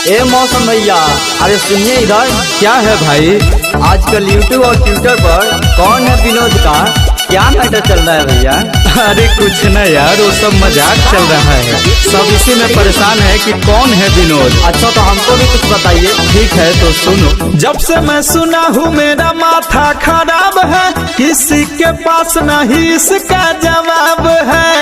ए मौसम भैया, अरे सुनिए इधर। क्या है भाई? आजकल यूट्यूब और ट्विटर पर कौन है विनोद का क्या मैटर चल रहा है भैया? अरे कुछ न यार, वो सब मजाक चल रहा है। सब इसी में परेशान है कि कौन है विनोद। अच्छा तो हमको भी कुछ बताइए। ठीक है तो सुनो। जब से मैं सुना हूँ मेरा माथा खराब है, किसी के पास नहीं इसका जवाब है।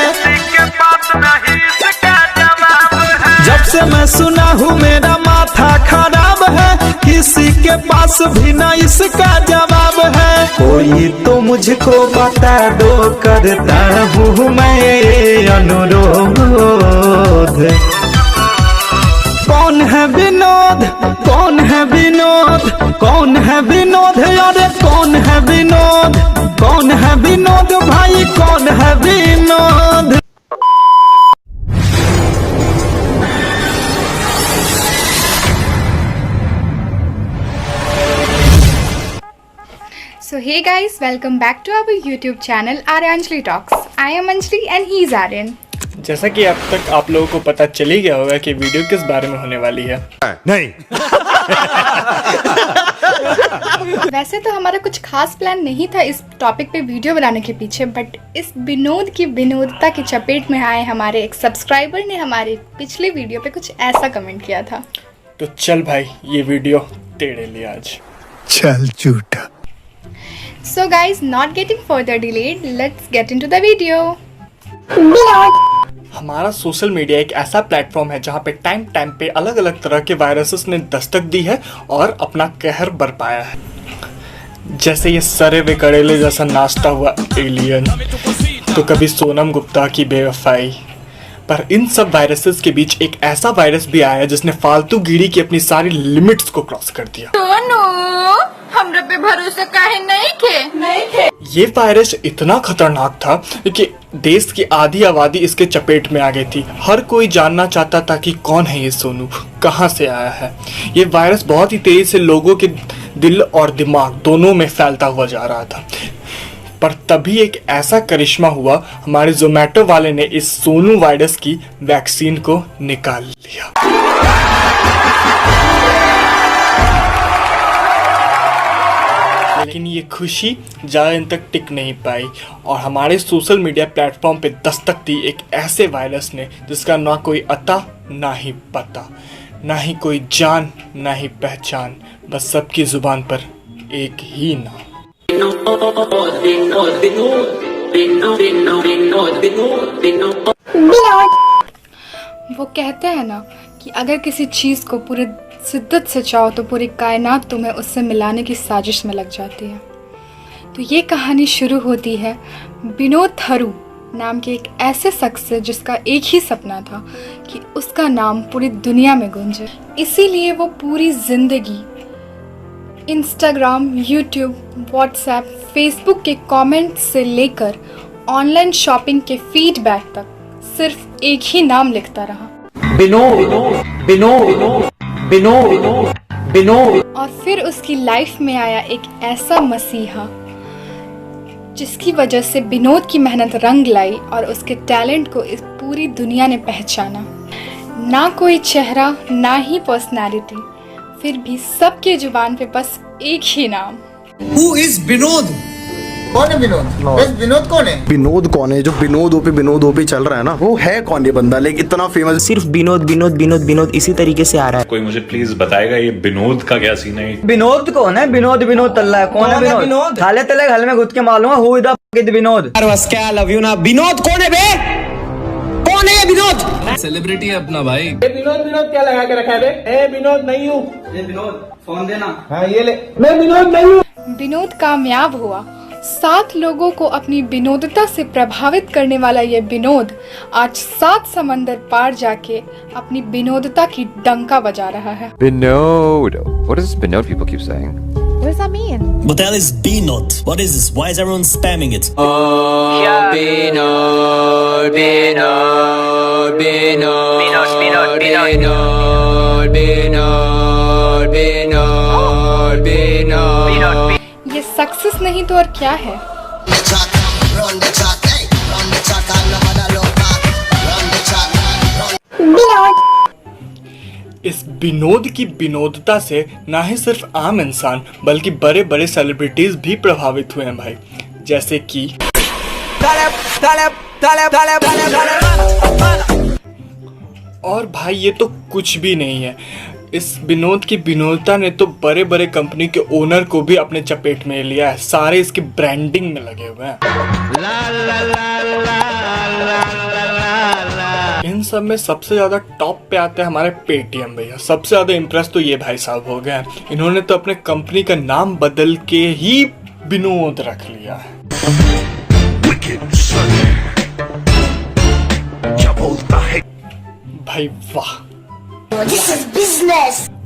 जब से मैं सुना हूँ मेरा माथा खराब है, किसी के पास भी न इसका जवाब है। कोई तो मुझको बता दो, करता हूँ मैं अनुरोध। कौन है विनोद? कौन है विनोद? कौन है विनोद? अरे कौन है विनोद? कौन है विनोद भाई? कौन है Vinod? So hey guys, welcome back to our YouTube channel Aryanjali Talks. I am Anjali and he is Aryan. जैसा कि अब तक आप लोगों को पता चल ही गया होगा कि वीडियो किस बारे में होने वाली है। नहीं। वैसे तो हमारा कुछ खास प्लान नहीं था इस टॉपिक पे वीडियो बनाने के पीछे, बट इस विनोद की विनोदता की चपेट में आए हमारे एक सब्सक्राइबर ने हमारे पिछले वीडियो पे कुछ ऐसा कमेंट किया था। तो चल भाई, ये वीडियो तेरे लिए आज। चल झूठा। So guys, not getting further delayed, let's get into the video. हमारा सोशल मीडिया एक ऐसा प्लेटफॉर्म है जहाँ पे टाइम टाइम पे अलग अलग तरह के वायरसेस ने दस्तक दी है और अपना कहर बरपाया है। जैसे ये सरे वे करेले जैसा नाचता हुआ एलियन, तो कभी सोनम गुप्ता की बेवफाई। पर इन सब वायरसेस के बीच एक ऐसा वायरस भी आया जिसने फालतू गिरी की अपनी सारी लिमिट्स को क्रॉस कर दिया। हमरा पे भरोसा काहे नहीं खे। ये वायरस इतना खतरनाक था कि देश की आधी आबादी इसके चपेट में आ गई थी। हर कोई जानना चाहता था कि कौन है ये सोनू, कहाँ से आया है। ये वायरस बहुत ही तेजी से लोगों के दिल और दिमाग दोनों में फैलता हुआ जा रहा था। पर तभी एक ऐसा करिश्मा हुआ, हमारे जोमेटो वाले ने इस सोनू वायरस की वैक्सीन को निकाल लिया। लेकिन ये खुशी ज़्यादा दिन तक टिक नहीं पाई और हमारे सोशल मीडिया प्लेटफॉर्म पे दस्तक दी एक ऐसे वायरस ने जिसका ना कोई अता ना ही पता, ना ही कोई जान ना ही पहचान, बस सबकी जुबान पर एक ही नाम। वो कहते हैं ना कि अगर किसी चीज़ को पूरे शिद्दत से चाहो तो पूरी कायनात तुम्हें उससे मिलाने की साजिश में लग जाती है। तो ये कहानी शुरू होती है विनोद थरू नाम के एक ऐसे शख्स से जिसका एक ही सपना था कि उसका नाम पूरी दुनिया में गूंजे। इसीलिए वो पूरी ज़िंदगी इंस्टाग्राम, यूट्यूब, व्हाट्सएप, फेसबुक के कमेंट्स से लेकर ऑनलाइन शॉपिंग के फीडबैक तक सिर्फ एक ही नाम लिखता रहा, विनोद विनोद विनोद विनोद। और फिर उसकी लाइफ में आया एक ऐसा मसीहा जिसकी वजह से विनोद की मेहनत रंग लाई और उसके टैलेंट को इस पूरी दुनिया ने पहचाना। ना कोई चेहरा ना ही पर्सनालिटी, फिर भी सबके जुबान पे बस एक ही नाम। Who is Vinod? कौन है विनोद? बस विनोद कौन है? विनोद कौन है? जो विनोद ओपी विनोद ओपी चल रहा है ना, वो है कौन ये बंदा? लेकिन इतना फेमस सिर्फ विनोद विनोद विनोद विनोद इसी तरीके से आ रहा है। कोई मुझे प्लीज बताएगा ये विनोद का क्या सीन है? विनोद कौन है? विनोद विनोद तल्ला है। कौन है विनोद? थाले तले घर में घुस के मालूम है who is the Vinod. Love you ना। विनोद कौन है बे? कौन है ये विनोद? सेलिब्रिटी है अपना भाई। विनोद विनोद क्या लगा के रखा है बे? विनोद नहीं हूँ। विनोद फोन देना। हाँ ये ले, मैं विनोद नहीं हूँ। विनोद कामयाब हुआ। 7 लोगों को अपनी विनोदता से प्रभावित करने वाला ये विनोद आज 7 समंदर पार जाके अपनी विनोदता की डंका बजा रहा है। Binod. What does Binod people keep saying? What does that mean? What the hell is Binod? What is this? Why is everyone spamming it? Binod Binod Binod Binod Binod Binod Binod Binod। ये success नहीं तो और क्या है? इस विनोद की विनोदता से ना ही सिर्फ आम इंसान बल्कि बड़े बड़े सेलिब्रिटीज भी प्रभावित हुए हैं भाई, जैसे कि और भाई ये तो कुछ भी नहीं है, इस विनोद की विनोदता ने तो बड़े बड़े कंपनी के ओनर को भी अपने चपेट में लिया है, सारे इसकी ब्रांडिंग में लगे हुए हैं। इन सब में सबसे ज्यादा टॉप पे आते हैं हमारे पेटीएम भैया। सबसे ज्यादा इम्प्रेस तो ये भाई साहब हो गए हैं, इन्होंने तो अपने कंपनी का नाम बदल के ही विनोद रख लिया है। भाई वाह,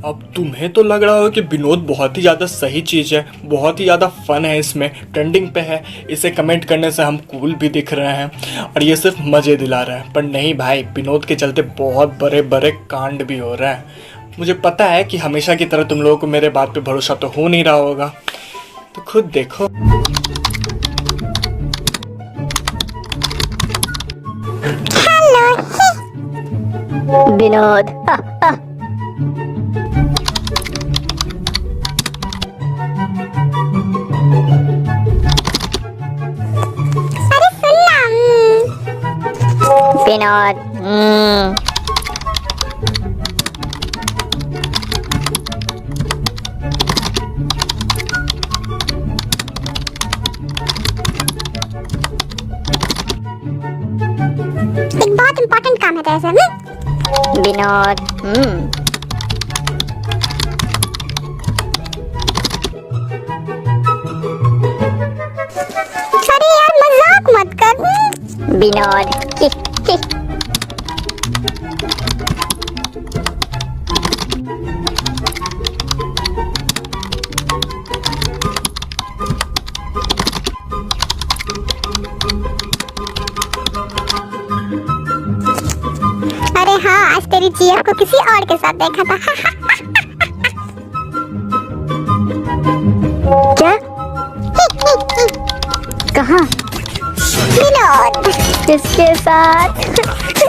अब तुम्हें तो लग रहा हो कि विनोद बहुत ही ज्यादा सही चीज है, बहुत ही ज्यादा फन है, इसमें ट्रेंडिंग पे है, इसे कमेंट करने से हम कूल भी दिख रहे हैं और ये सिर्फ मजे दिला रहे हैं। पर नहीं भाई, विनोद के चलते बहुत बड़े बड़े कांड भी हो रहे हैं। मुझे पता है कि हमेशा की तरह तुम लोगों को मेरे बात पे भरोसा तो हो नहीं रहा होगा, तो खुद देखो। विनोद अरे सुनना विनोद एक बहुत इम्पोर्टेंट काम है तेरे से विनोद। अरे यार मजाक मत कर विनोद। अरे हाँ, आज तेरी जीएफ को किसी और के साथ देखा था। क्या? कहाँ? विनोद। किसके साथ?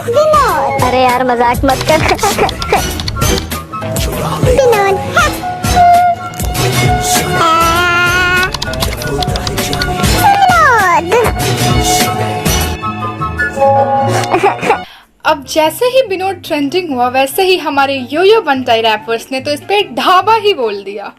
विनोद। अरे यार मजाक मत कर विनोद। अब जैसे ही विनोद ट्रेंडिंग हुआ वैसे ही हमारे यो बंटाई रैपर्स ने तो इस पे ढाबा ही बोल दिया।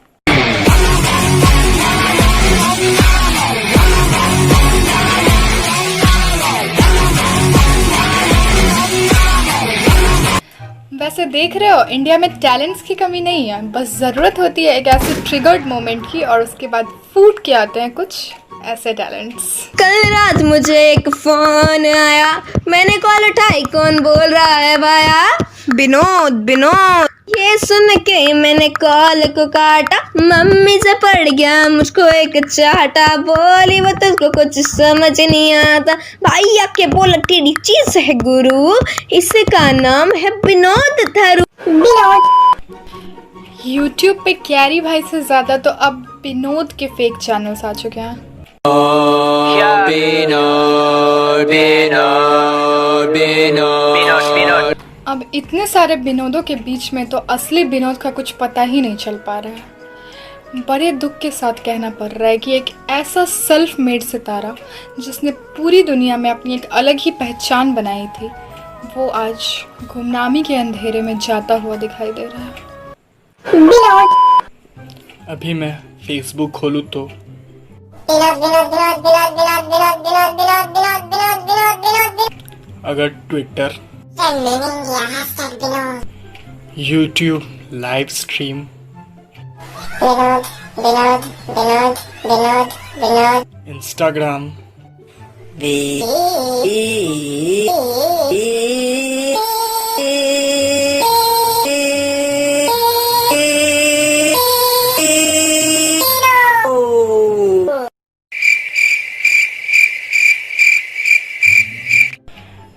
वैसे देख रहे हो, इंडिया में टैलेंट्स की कमी नहीं है, बस ज़रूरत होती है एक ऐसी ट्रिगर्ड मोमेंट की और उसके बाद फूट के आते हैं कुछ ऐसे टैलेंट्स। कल रात मुझे एक फोन आया, मैंने कॉल उठाई, कौन बोल रहा है भाया? विनोद। विनोद। ये सुन के मैंने कॉल को काटा, मम्मी से पड़ गया मुझको एक चाटा, बोली वो तुझको कुछ समझ नहीं आता, भाई आके बोला टेढ़ी चीज है गुरु, इसका नाम है विनोद थरू। YouTube पे कैरी भाई से ज्यादा तो अब विनोद के फेक चैनल्स आ चुके हैं। अब इतने सारे विनोदों के बीच में तो असली विनोद का कुछ पता ही नहीं चल पा रहा है। बड़े दुख के साथ कहना पड़ रहा है कि एक ऐसा सेल्फ मेड सितारा जिसने पूरी दुनिया में अपनी एक अलग ही पहचान बनाई थी, वो आज गुमनामी के अंधेरे में जाता हुआ दिखाई दे रहा है। अभी मैं फेसबुक खोलूं तो अगर Twitter, YouTube live stream, Instagram,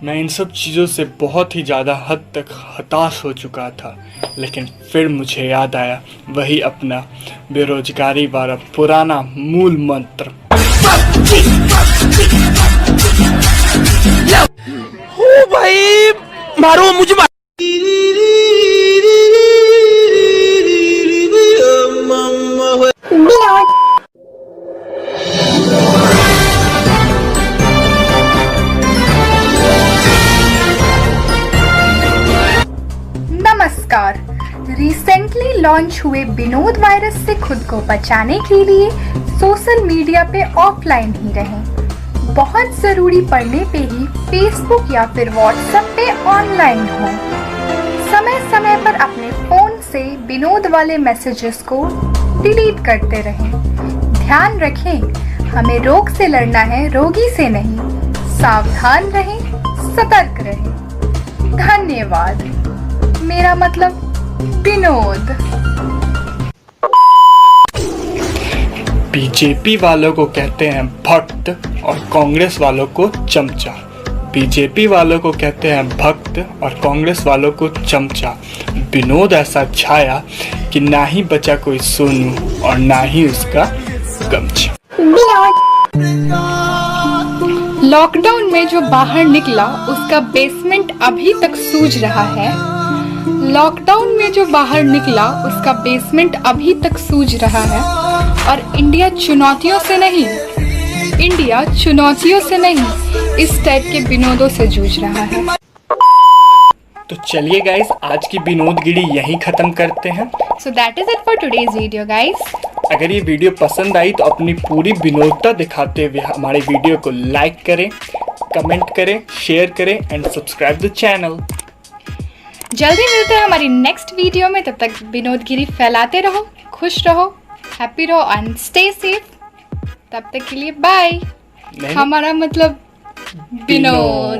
मैं इन सब चीज़ों से बहुत ही ज़्यादा हद तक हताश हो चुका था, लेकिन फिर मुझे याद आया वही अपना बेरोजगारी वाला पुराना मूल मंत्र। ओ भाई मारो मुझे रिसेंटली लॉन्च हुए विनोद वायरस से खुद को बचाने के लिए सोशल मीडिया पे ऑफलाइन ही रहें। बहुत ज़रूरी पड़ने पे ही फेसबुक या फिर व्हाट्सएप पे ऑनलाइन हो। समय समय पर अपने फ़ोन से विनोद वाले मैसेजेस को डिलीट करते रहें। ध्यान रखें, हमें रोग से लड़ना है, रोगी से नहीं। सावधान रहें, सतर्क रहें। धन्यवाद। मेरा मतलब विनोद। बीजेपी वालों को कहते हैं भक्त और कांग्रेस वालों को चमचा। बीजेपी वालों को कहते हैं भक्त और कांग्रेस वालों को चमचा। विनोद ऐसा छाया कि ना ही बचा कोई सोनू और ना ही उसका गमछा। लॉकडाउन में जो बाहर निकला उसका बेसमेंट अभी तक सूज रहा है। लॉकडाउन में जो बाहर निकला उसका बेसमेंट अभी तक सूज रहा है। और इंडिया चुनौतियों से नहीं, इस टाइप के विनोदों से जूझ रहा है। तो चलिए गाइस, आज की विनोदगिरी यहीं खत्म करते हैं। So that is it for today's video, guys. अगर ये वीडियो पसंद आई तो अपनी पूरी विनोदता दिखाते हुए हमारे वीडियो को लाइक करें, कमेंट करें, शेयर करें एंड सब्सक्राइब द चैनल। जल्दी मिलते हैं हमारी नेक्स्ट वीडियो में। तब तक विनोदगिरी फैलाते रहो, खुश रहो, हैप्पी रहो एंड स्टे सेफ। तब तक के लिए बाय। हमारा मतलब विनोद।